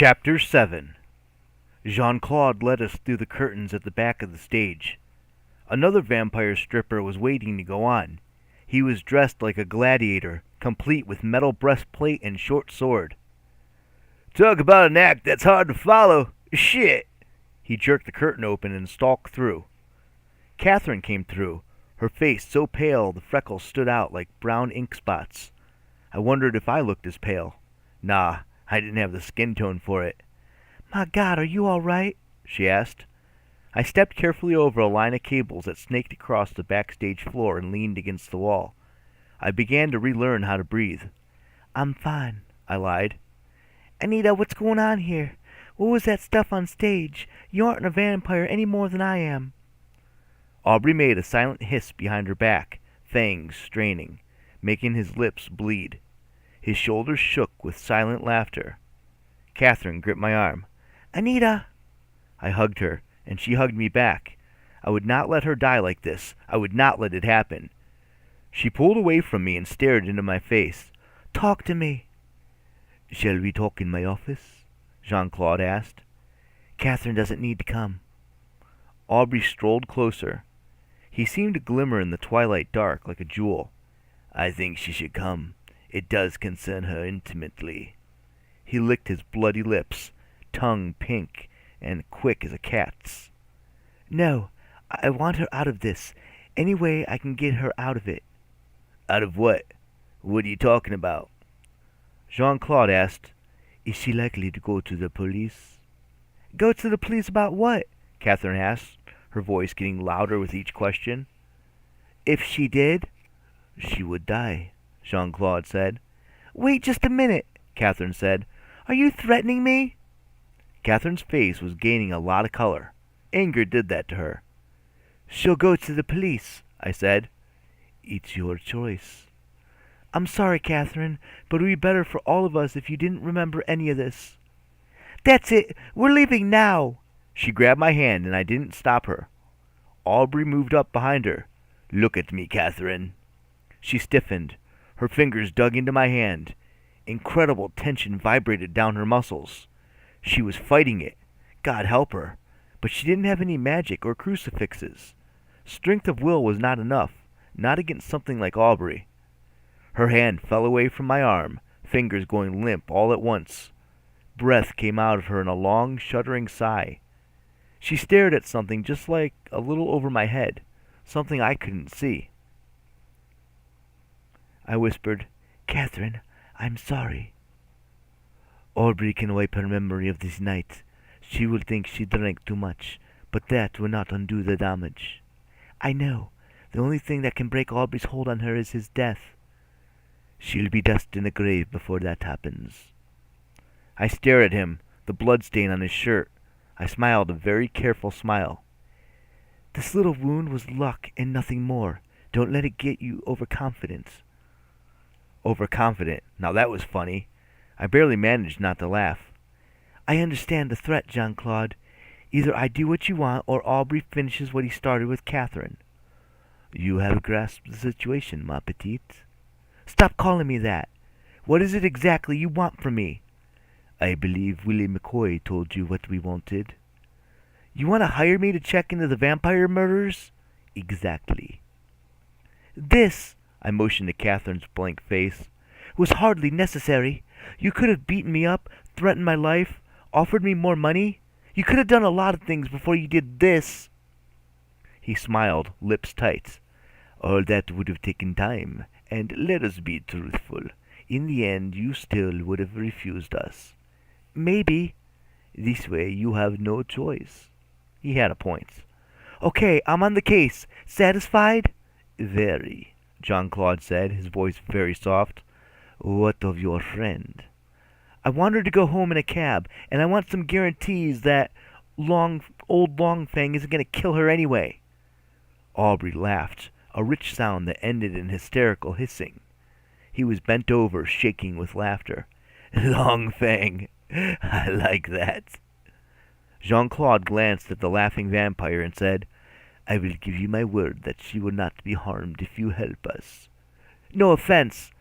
Chapter 7. Jean-Claude led us through the curtains at the back of the stage. Another vampire stripper was waiting to go on. He was dressed like a gladiator, complete with metal breastplate and short sword. "Talk about an act that's hard to follow. Shit!" He jerked the curtain open and stalked through. Catherine came through, her face so pale the freckles stood out like brown ink spots. I wondered if I looked as pale. Nah, I didn't have the skin tone for it. "My God, are you all right?" she asked. I stepped carefully over a line of cables that snaked across the backstage floor and leaned against the wall. I began to relearn how to breathe. "I'm fine," I lied. "Anita, what's going on here? What was that stuff on stage? You aren't a vampire any more than I am." Aubrey made a silent hiss behind her back, fangs straining, making his lips bleed. His shoulders shook with silent laughter. Catherine gripped my arm. "Anita!" I hugged her, and she hugged me back. I would not let her die like this. I would not let it happen. She pulled away from me and stared into my face. "Talk to me." "Shall we talk in my office?" Jean-Claude asked. "Catherine doesn't need to come." Aubrey strolled closer. He seemed to glimmer in the twilight dark like a jewel. "I think she should come. It does concern her intimately." He licked his bloody lips, tongue pink and quick as a cat's. "No, I want her out of this. Any way I can get her out of it." "Out of what? What are you talking about?" Jean-Claude asked. "Is she likely to go to the police?" "Go to the police about what?" Catherine asked, her voice getting louder with each question. "If she did?" "She would die," Jean-Claude said. "Wait just a minute," Catherine said. "Are you threatening me?" Catherine's face was gaining a lot of color. Anger did that to her. "She'll go to the police," I said. "It's your choice." "I'm sorry, Catherine, but it would be better for all of us if you didn't remember any of this." "That's it! We're leaving now!" She grabbed my hand, and I didn't stop her. Aubrey moved up behind her. "Look at me, Catherine." She stiffened. Her fingers dug into my hand. Incredible tension vibrated down her muscles. She was fighting it. God help her. But she didn't have any magic or crucifixes. Strength of will was not enough, not against something like Aubrey. Her hand fell away from my arm, fingers going limp all at once. Breath came out of her in a long, shuddering sigh. She stared at something just like a little over my head, something I couldn't see. I whispered, "Catherine, I'm sorry." "Aubrey can wipe her memory of this night. She will think she drank too much, but that will not undo the damage." "I know. The only thing that can break Aubrey's hold on her is his death." "She'll be dust in the grave before that happens." I stared at him, the blood stain on his shirt. I smiled a very careful smile. "This little wound was luck and nothing more. Don't let it get you overconfident." Overconfident. Now that was funny. I barely managed not to laugh. "I understand the threat, Jean-Claude. Either I do what you want, or Aubrey finishes what he started with Catherine." "You have grasped the situation, ma petite." "Stop calling me that. What is it exactly you want from me?" "I believe Willie McCoy told you what we wanted." "You want to hire me to check into the vampire murders?" "Exactly." "This," I motioned to Catherine's blank face, "was hardly necessary. You could have beaten me up, threatened my life, offered me more money. You could have done a lot of things before you did this." He smiled, lips tight. "All that would have taken time, and let us be truthful. In the end, you still would have refused us." "Maybe." "This way you have no choice." He had a point. "Okay, I'm on the case. Satisfied?" "Very," Jean-Claude said, his voice very soft. "What of your friend?" "I want her to go home in a cab, and I want some guarantees that old Longfang isn't going to kill her anyway." Aubrey laughed, a rich sound that ended in hysterical hissing. He was bent over, shaking with laughter. "Longfang! I like that." Jean-Claude glanced at the laughing vampire and said, "I will give you my word that she will not be harmed if you help us." "No offense.